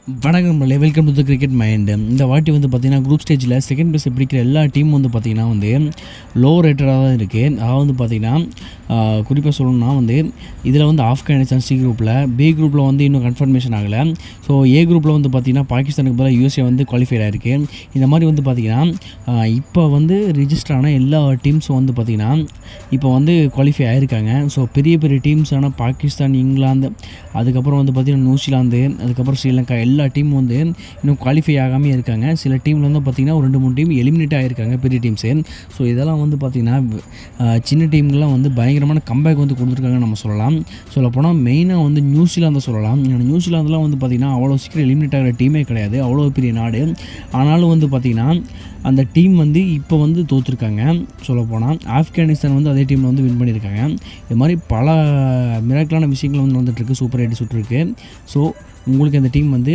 வணக்கம் நண்பர்களே, welcome to the cricket mind. இந்த வாட்டி வந்து பார்த்திங்கன்னா குரூப் ஸ்டேஜில் செகண்ட் பிளேஸை பிடிக்கிற எல்லா டீமும் வந்து பார்த்திங்கன்னா வந்து லோ ரேட்டடாக தான் இருக்குது. அதாவது வந்து பார்த்திங்கன்னா குறிப்பாக சொல்லணும்னா வந்து இதில் வந்து ஆப்கானிஸ்தான் சி குரூப்பில், பி குரூப்பில் வந்து இன்னும் கன்ஃபர்மேஷன் ஆகலை. ஸோ ஏ குரூப்பில் வந்து பார்த்திங்கன்னா பாகிஸ்தானுக்கு பதிலாக யூஎஸ்ஏ வந்து குவாலிஃபைட் ஆகிருக்கு. இந்த மாதிரி வந்து பார்த்திங்கன்னா இப்போ வந்து ரிஜிஸ்டர் ஆன எல்லா டீம்ஸும் வந்து பார்த்திங்கன்னா இப்போ வந்து குவாலிஃபை ஆகிருக்காங்க. ஸோ பெரிய பெரிய டீம்ஸான பாகிஸ்தான், இங்கிலாந்து, அதுக்கப்புறம் வந்து பார்த்திங்கன்னா நியூசிலாந்து, அதுக்கப்புறம் ஸ்ரீலங்கா எல்லா டீமும் வந்து இன்னும் குவாலிஃபை ஆகாமல் இருக்காங்க. சில டீமில் வந்து பார்த்திங்கன்னா ஒரு 2-3 டீம் எலிமினேட் ஆகிருக்காங்க, பெரிய டீம்ஸு. ஸோ இதெல்லாம் வந்து பார்த்திங்கன்னா சின்ன டீம்கெலாம் வந்து பயங்கரமான கம்பேக் வந்து கொடுத்துருக்காங்கன்னு நம்ம சொல்லலாம். சொல்லப்போனால் மெயினாக வந்து நியூசிலாந்தை சொல்லலாம். நியூசிலாந்துலாம் வந்து பார்த்திங்கன்னா அவ்வளோ சீக்கிரம் எலிமினேட் ஆகிற டீமே கிடையாது, அவ்வளோ பெரிய நாடு. ஆனாலும் வந்து பார்த்திங்கன்னா அந்த டீம் வந்து இப்போ வந்து தோற்றுருக்காங்க. சொல்லப்போனால் ஆப்கானிஸ்தான் வந்து அதே டீமில் வந்து வின் பண்ணியிருக்காங்க. இது மாதிரி பல மிராக்கலான விஷயங்கள் வந்து நடந்துகிட்ருக்கு, சூப்பர் 8 சுற்றுருக்கு. ஸோ உங்களுக்கு அந்த டீம் வந்து